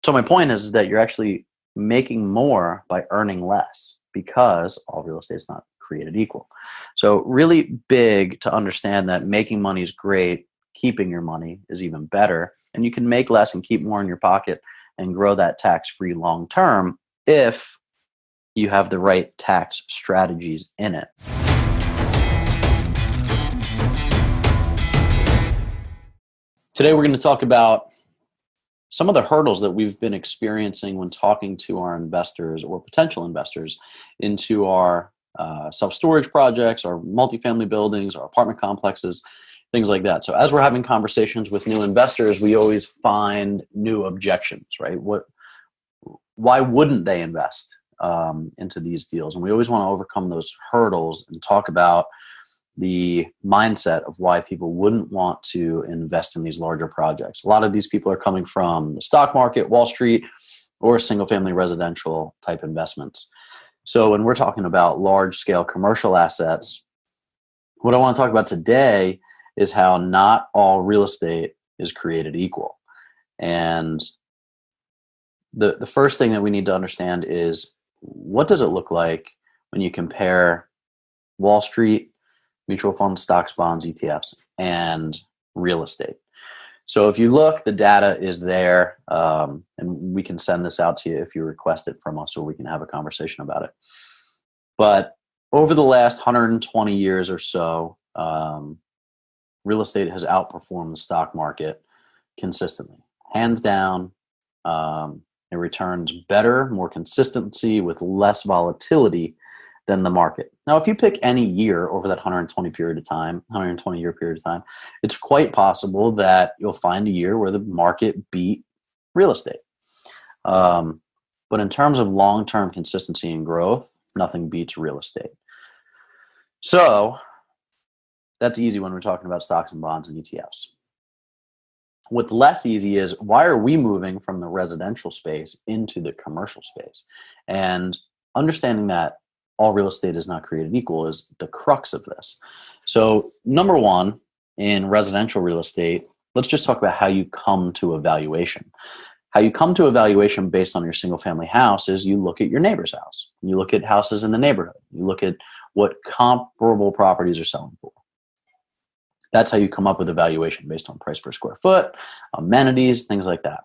So my point is that you're actually making more by earning less because all real estate is not created equal. So really big to understand that making money is great, keeping your money is even better, and you can make less and keep more in your pocket and grow that tax-free long term if you have the right tax strategies in it. Today we're going to talk about some of the hurdles that we've been experiencing when talking to our investors or potential investors into our self-storage projects, our multifamily buildings, our apartment complexes, things like that. So as we're having conversations with new investors, we always find new objections, right? Why wouldn't they invest into these deals? And we always want to overcome those hurdles and talk about the mindset of why people wouldn't want to invest in these larger projects. A lot of these people are coming from the stock market, Wall Street, or single family residential type investments. So when we're talking about large scale commercial assets, what I want to talk about today is how not all real estate is created equal. And the first thing that we need to understand is, what does it look like when you compare Wall Street, mutual funds, stocks, bonds, ETFs, and real estate? So if you look, the data is there, and we can send this out to you if you request it from us, or we can have a conversation about it. But over the last 120 years or so, real estate has outperformed the stock market consistently. Hands down, it returns better, more consistency with less volatility than the market. Now, if you pick any year over that 120 year period of time, it's quite possible that you'll find a year where the market beat real estate. But in terms of long-term consistency and growth, nothing beats real estate. So that's easy when we're talking about stocks and bonds and ETFs. What's less easy is, why are we moving from the residential space into the commercial space? And understanding that all real estate is not created equal is the crux of this. So number one, in residential real estate, let's just talk about how you come to a valuation. How you come to a valuation based on your single family house is you look at your neighbor's house. You look at houses in the neighborhood. You look at what comparable properties are selling for. That's how you come up with a valuation, based on price per square foot, amenities, things like that.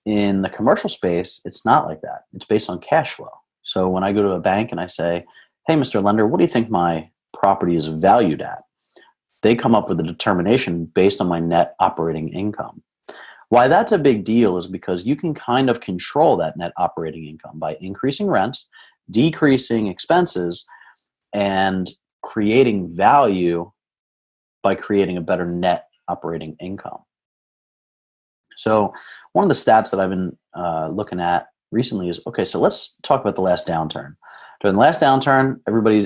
In the commercial space, it's not like that. It's based on cash flow. So when I go to a bank and I say, hey, Mr. Lender, what do you think my property is valued at? They come up with a determination based on my net operating income. Why that's a big deal is because you can kind of control that net operating income by increasing rents, decreasing expenses, and creating value by creating a better net operating income. So one of the stats that I've been looking at recently is, okay, so let's talk about the last downturn. During the last downturn,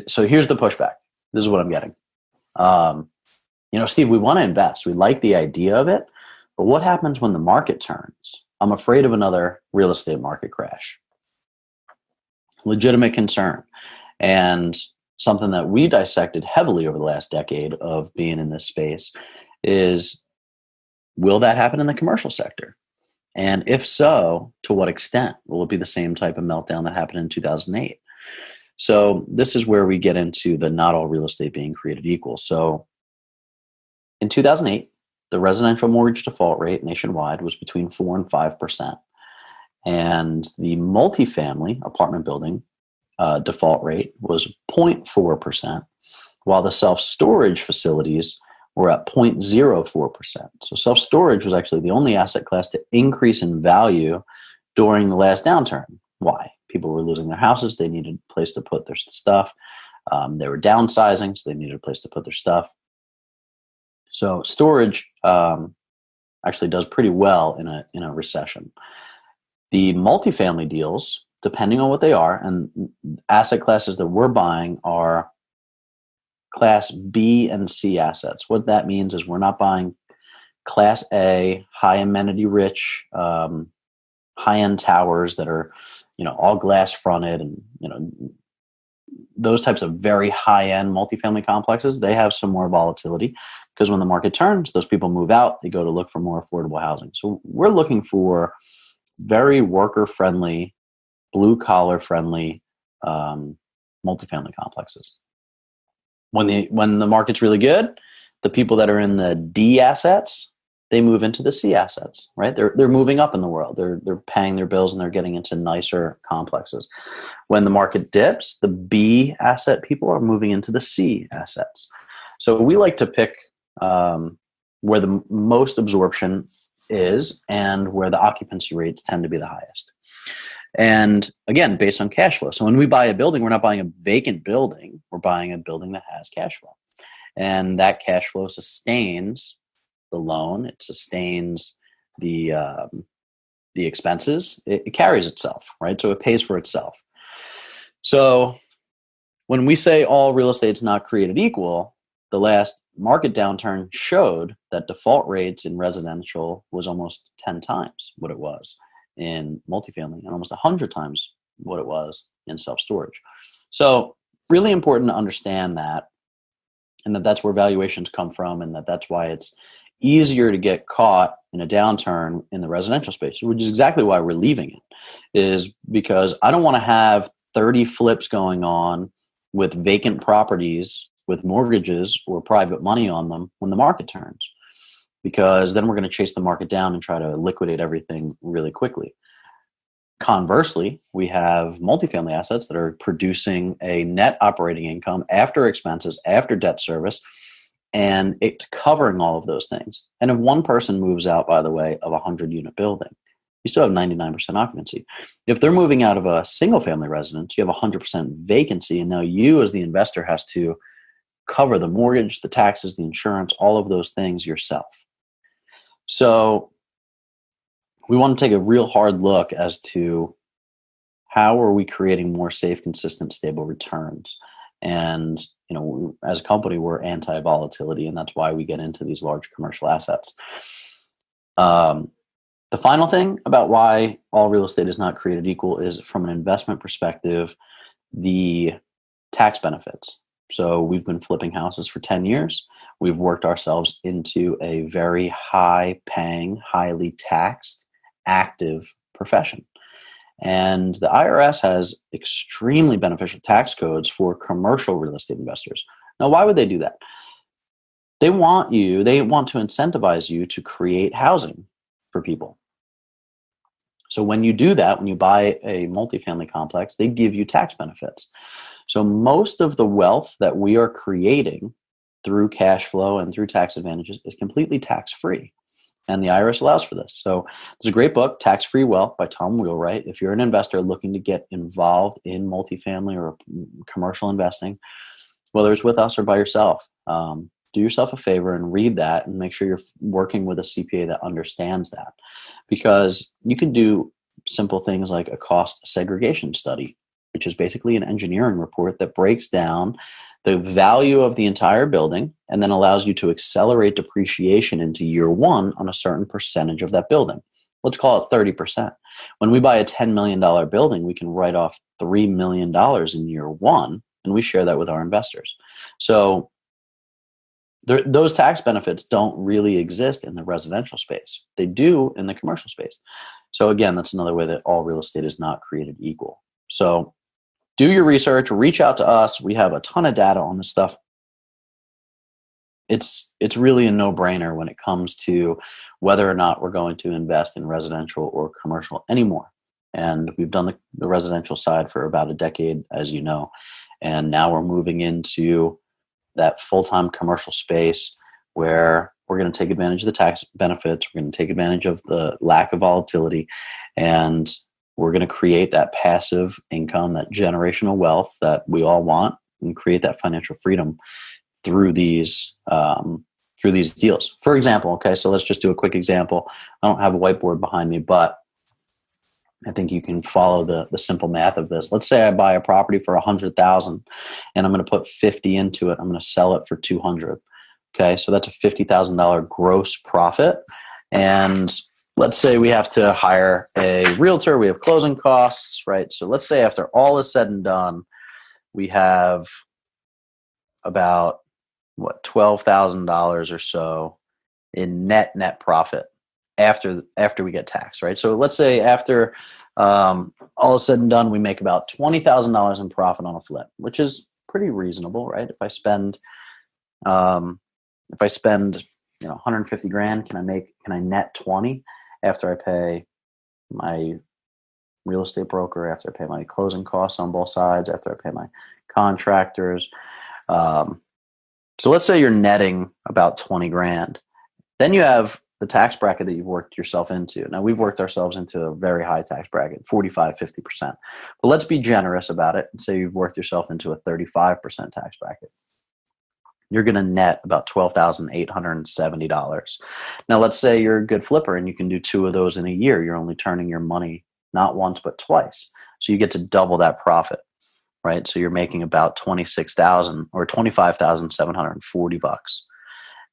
so here's the pushback. This is what I'm getting. Steve, we want to invest. We like the idea of it, but what happens when the market turns? I'm afraid of another real estate market crash. Legitimate concern. And something that we dissected heavily over the last decade of being in this space is, will that happen in the commercial sector? And if so, to what extent? Will it be the same type of meltdown that happened in 2008? So this is where we get into the not all real estate being created equal. So in 2008, the residential mortgage default rate nationwide was between 4 and 5%. And the multifamily apartment building default rate was 0.4%, while the self-storage facilities were at 0.04%. So self-storage was actually the only asset class to increase in value during the last downturn. Why? People were losing their houses. They needed a place to put their stuff. They were downsizing, so they needed a place to put their stuff. So storage actually does pretty well in a recession. The multifamily deals, depending on what they are, and asset classes that we're buying are Class B and C assets. What that means is we're not buying Class A, high amenity rich, high-end towers that are, all glass fronted, and, those types of very high-end multifamily complexes. They have some more volatility because when the market turns, those people move out. They go to look for more affordable housing. So we're looking for very worker friendly, blue collar friendly multifamily complexes. When the market's really good, the people that are in the D assets, they move into the C assets, right? They're moving up in the world. They're paying their bills and they're getting into nicer complexes. When the market dips, the B asset people are moving into the C assets. So we like to pick where the most absorption is and where the occupancy rates tend to be the highest. And again, based on cash flow. So when we buy a building, we're not buying a vacant building. We're buying a building that has cash flow. And that cash flow sustains the loan. It sustains the expenses. It carries itself, right? So it pays for itself. So when we say all real estate's not created equal, the last market downturn showed that default rates in residential was almost 10 times what it was in multifamily and almost 100 times what it was in self-storage. So really important to understand that, and that's where valuations come from, and that's why it's easier to get caught in a downturn in the residential space, which is exactly why we're leaving it, is because I don't want to have 30 flips going on with vacant properties with mortgages or private money on them when the market turns, because then we're going to chase the market down and try to liquidate everything really quickly. Conversely, we have multifamily assets that are producing a net operating income after expenses, after debt service, and it's covering all of those things. And if one person moves out, by the way, of a 100-unit building, you still have 99% occupancy. If they're moving out of a single-family residence, you have 100% vacancy, and now you as the investor has to cover the mortgage, the taxes, the insurance, all of those things yourself. So we want to take a real hard look as to how are we creating more safe, consistent, stable returns. And as a company, we're anti-volatility, and that's why we get into these large commercial assets. The final thing about why all real estate is not created equal is, from an investment perspective, the tax benefits. So we've been flipping houses for 10 years. We've worked ourselves into a very high-paying, highly taxed, active profession. And the IRS has extremely beneficial tax codes for commercial real estate investors. Now, why would they do that? They want to incentivize you to create housing for people. So when you do that, when you buy a multifamily complex, they give you tax benefits. So most of the wealth that we are creating through cash flow and through tax advantages is completely tax-free. And the IRS allows for this. So there's a great book, Tax-Free Wealth by Tom Wheelwright. If you're an investor looking to get involved in multifamily or commercial investing, whether it's with us or by yourself, do yourself a favor and read that and make sure you're working with a CPA that understands that. Because you can do simple things like a cost segregation study, which is basically an engineering report that breaks down the value of the entire building and then allows you to accelerate depreciation into year one on a certain percentage of that building. Let's call it 30%. When we buy a $10 million building, we can write off $3 million in year one, and we share that with our investors. So those tax benefits don't really exist in the residential space. They do in the commercial space. So again, that's another way that all real estate is not created equal. So do your research, reach out to us. We have a ton of data on this stuff. It's really a no-brainer when it comes to whether or not we're going to invest in residential or commercial anymore. And we've done the residential side for about a decade, as you know. And now we're moving into that full-time commercial space where we're going to take advantage of the tax benefits. We're going to take advantage of the lack of volatility, and we're going to create that passive income, that generational wealth that we all want, and create that financial freedom through these deals. For example, okay, so let's just do a quick example. I don't have a whiteboard behind me, but I think you can follow the simple math of this. Let's say I buy a property for $100,000 and I'm going to put 50 into it. I'm going to sell it for 200. Okay, so that's a $50,000 gross profit. And let's say we have to hire a realtor. We have closing costs, right? So let's say after all is said and done, we have about $12,000 or so in net profit. after we get taxed, right? So let's say after all is said and done, we make about $20,000 in profit on a flip, which is pretty reasonable, right? Um, if I spend 150 grand, can I net 20 after I pay my real estate broker, after I pay my closing costs on both sides, after I pay my contractors? So let's say you're netting about 20 grand. Then you have the tax bracket that you've worked yourself into. Now, we've worked ourselves into a very high tax bracket, 45, 50%. But let's be generous about it and say you've worked yourself into a 35% tax bracket. You're going to net about $12,870. Now, let's say you're a good flipper and you can do 2 of those in a year. You're only turning your money not once, but twice. So you get to double that profit, right? So you're making about $26,000 or $25,740.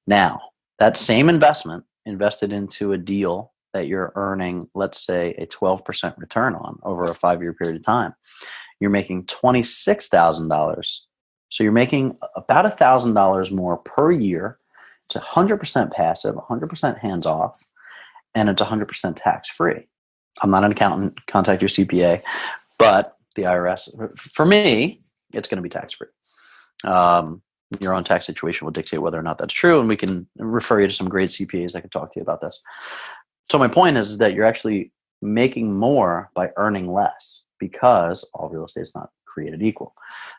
Now, that same investment invested into a deal that you're earning, let's say, a 12% return on over a 5-year period of time, you're making $26,000. So you're making about $1,000 more per year. It's 100% passive, 100% hands off, and it's 100% tax free. I'm not an accountant. Contact your CPA, but the IRS, for me, it's going to be tax free. Your own tax situation will dictate whether or not that's true, and we can refer you to some great CPAs that can talk to you about this. So my point is that you're actually making more by earning less, because all real estate is not created equal.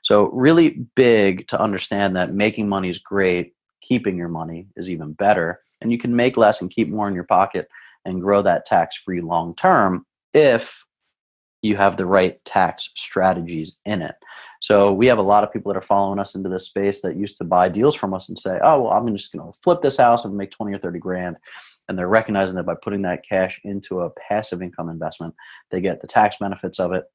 So really big to understand that making money is great, keeping your money is even better, and you can make less and keep more in your pocket and grow that tax-free long term if you have the right tax strategies in it. So we have a lot of people that are following us into this space that used to buy deals from us and say, oh, well, I'm just going to flip this house and make 20 or 30 grand. And they're recognizing that by putting that cash into a passive income investment, they get the tax benefits of it.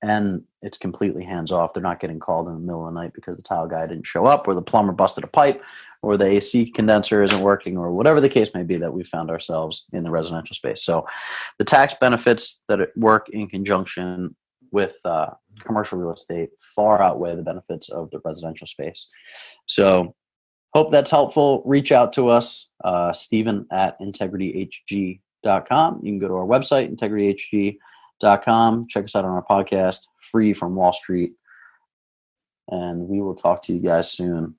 And it's completely hands off. They're not getting called in the middle of the night because the tile guy didn't show up, or the plumber busted a pipe, or the AC condenser isn't working, or whatever the case may be that we found ourselves in the residential space. So the tax benefits that work in conjunction with commercial real estate far outweigh the benefits of the residential space. So hope that's helpful. Reach out to us, Stephen at integrityhg.com. You can go to our website, integrityhg.com. Check us out on our podcast, Free from Wall Street. And we will talk to you guys soon.